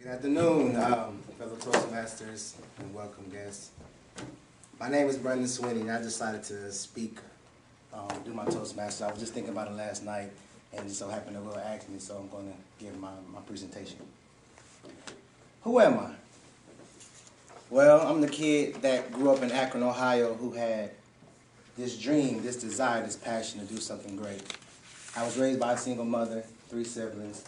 Good afternoon, fellow Toastmasters and welcome guests. My name is Brendan Sweeney, and I decided to speak, do my Toastmasters. I was just thinking about it last night, and it so happened to Will ask me, so I'm going to give my presentation. Who am I? Well, I'm the kid that grew up in Akron, Ohio, who had this dream, this desire, this passion to do something great. I was raised by a single mother, 3 siblings.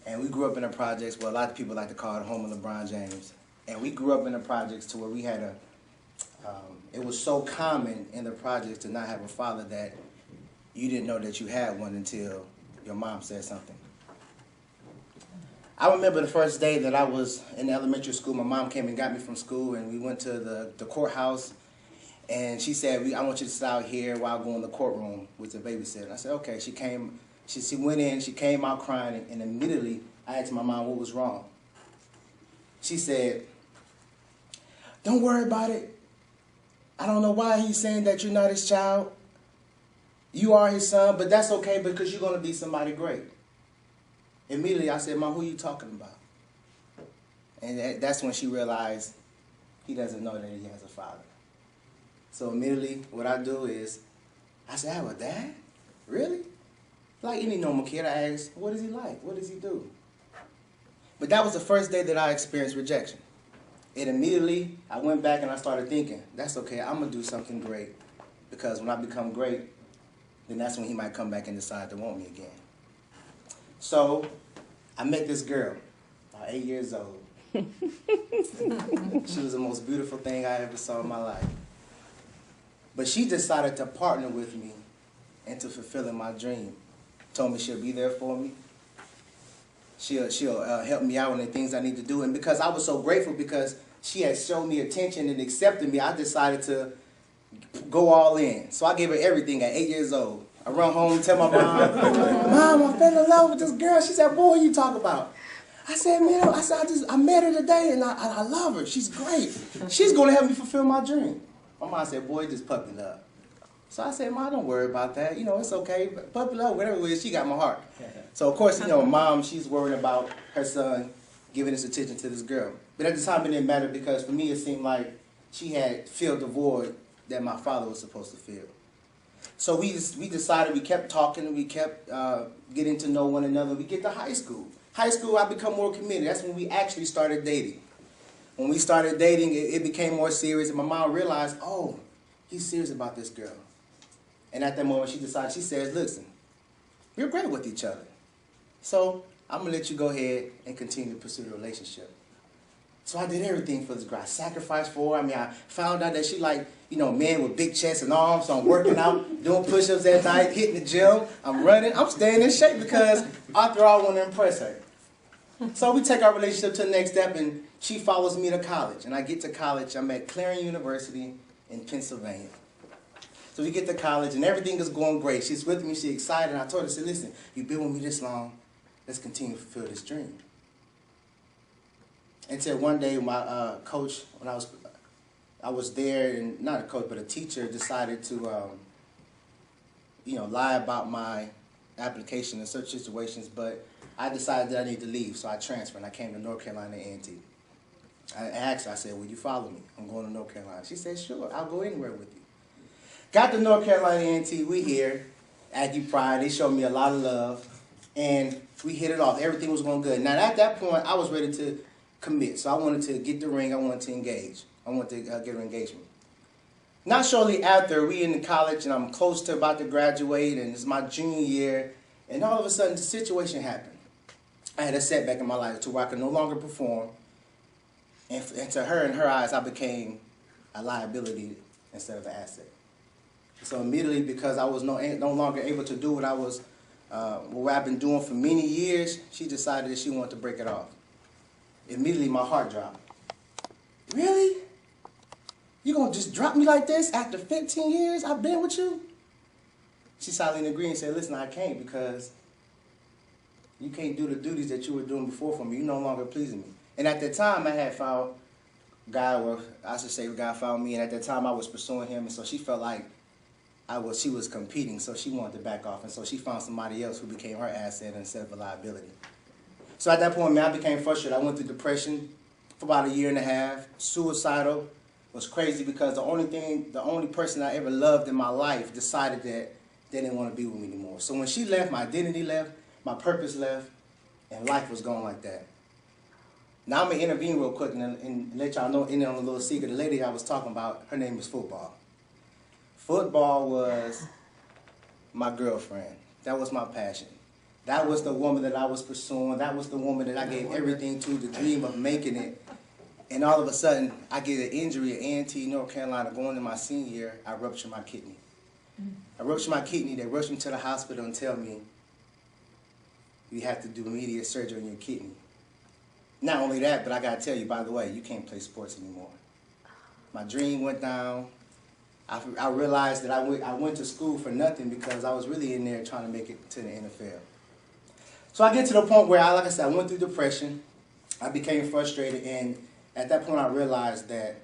And we grew up in the projects, well, a lot of people like to call it home of LeBron James. And we grew up in the projects to where we had it was so common in the projects to not have a father that you didn't know that you had one until your mom said something. I remember the first day that I was in elementary school, my mom came and got me from school, and we went to the courthouse, and she said, I want you to sit out here while I go in the courtroom with the babysitter. And I said, okay. She came. She went in, she came out crying, and immediately I asked my mom what was wrong. She said, don't worry about it. I don't know why he's saying that you're not his child. You are his son, but that's okay because you're going to be somebody great. Immediately I said, Mom, who are you talking about? And that's when she realized he doesn't know that he has a father. So immediately what I do is, I said, I have a dad? Really? Like any normal kid, I asked, what is he like? What does he do? But that was the first day that I experienced rejection. And immediately, I went back and I started thinking, that's okay, I'm going to do something great. Because when I become great, then that's when he might come back and decide to want me again. So, I met this girl, about 8 years old. She was the most beautiful thing I ever saw in my life. But she decided to partner with me into fulfilling my dream. Told me she'll be there for me. She'll help me out in the things I need to do. And because I was so grateful because she had shown me attention and accepted me, I decided to go all in. So I gave her everything at 8 years old. I run home and tell my mom, Mom, I fell in love with this girl. She said, boy, what you talk about? I said, man, I met her today and I love her. She's great. She's going to help me fulfill my dream. My mom said, boy, just puppy love. So I said, Mom, don't worry about that. You know, it's okay. Puppy love, whatever it is, she got my heart. So, of course, you know, Mom, she's worried about her son giving his attention to this girl. But at the time, it didn't matter because for me, it seemed like she had filled the void that my father was supposed to fill. So we decided, we kept talking, we kept getting to know one another. We get to high school. High school, I become more committed. That's when we actually started dating. When we started dating, it became more serious, and my mom realized, oh, he's serious about this girl. And at that moment, she decided, she says, listen, we're great with each other. So I'm going to let you go ahead and continue to pursue the relationship. So I did everything for this girl. I sacrificed for her. I mean, I found out that she like, you know, men with big chests and arms. So I'm working out, doing push-ups at night, hitting the gym. I'm running. I'm staying in shape because after all, I want to impress her. So we take our relationship to the next step, and she follows me to college. And I get to college. I'm at Clarion University in Pennsylvania. So we get to college, and everything is going great. She's with me. She's excited. And I told her, I said, listen, you've been with me this long. Let's continue to fulfill this dream. Until one day, my coach, when I was there, and not a coach, but a teacher, decided to, you know, lie about my application in certain situations. But I decided that I need to leave, so I transferred, and I came to North Carolina A&T. I asked her, I said, will you follow me? I'm going to North Carolina. She said, sure, I'll go anywhere with you. Got to North Carolina A&T, we here, Aggie Pride, they showed me a lot of love, and we hit it off. Everything was going good. Now, at that point, I was ready to commit. So I wanted to get the ring, I wanted to engage. I wanted to get her engagement. Not shortly after, we in college, and I'm close to about to graduate, and it's my junior year, and all of a sudden, the situation happened. I had a setback in my life to where I could no longer perform, and to her, in her eyes, I became a liability instead of an asset. So immediately, because I was no longer able to do what I've been doing for many years, she decided that she wanted to break it off. Immediately, my heart dropped. Really? You gonna just drop me like this after 15 years I've been with you? She silently agreed and said, listen, I can't because you can't do the duties that you were doing before for me. You're no longer pleasing me. And at that time, I had found God, or I should say God found me, and at that time I was pursuing him, and so she felt like she was competing, so she wanted to back off, and so she found somebody else who became her asset instead of a liability. So at that point, man, I became frustrated. I went through depression for about a year and a half. Suicidal. Was crazy because the only person I ever loved in my life decided that they didn't want to be with me anymore. So when she left, my identity left, my purpose left, and life was gone like that. Now I'm going to intervene real quick and let y'all know in on a little secret. The lady I was talking about, her name is Football. Football was my girlfriend. That was my passion. That was the woman that I was pursuing. That was the woman that I gave everything to, the dream of making it. And all of a sudden, I get an injury at A&T, North Carolina, going into my senior year, I ruptured my kidney. I ruptured my kidney, they rushed me to the hospital and tell me, you have to do immediate surgery on your kidney. Not only that, but I gotta tell you, by the way, you can't play sports anymore. My dream went down. I realized that I went to school for nothing because I was really in there trying to make it to the NFL. So I get to the point where, like I said, I went through depression. I became frustrated, and at that point I realized that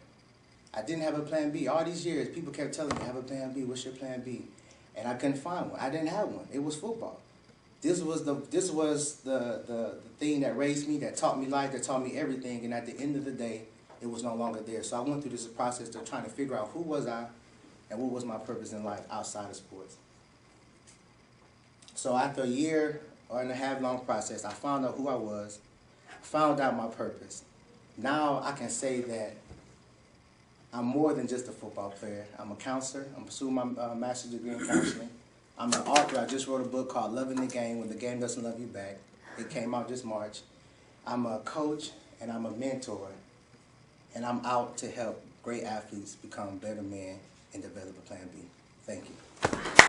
I didn't have a plan B. All these years, people kept telling me, have a plan B, what's your plan B? And I couldn't find one. I didn't have one. It was football. This was the thing that raised me, that taught me life, that taught me everything, and at the end of the day, it was no longer there. So I went through this process of trying to figure out who was I and what was my purpose in life outside of sports. So after a year or and a half long process, I found out who I was, found out my purpose. Now I can say that I'm more than just a football player. I'm a counselor. I'm pursuing my master's degree in counseling. I'm an author. I just wrote a book called Loving the Game When the Game Doesn't Love You Back. It came out this March. I'm a coach and I'm a mentor. And I'm out to help great athletes become better men and develop a plan B. Thank you.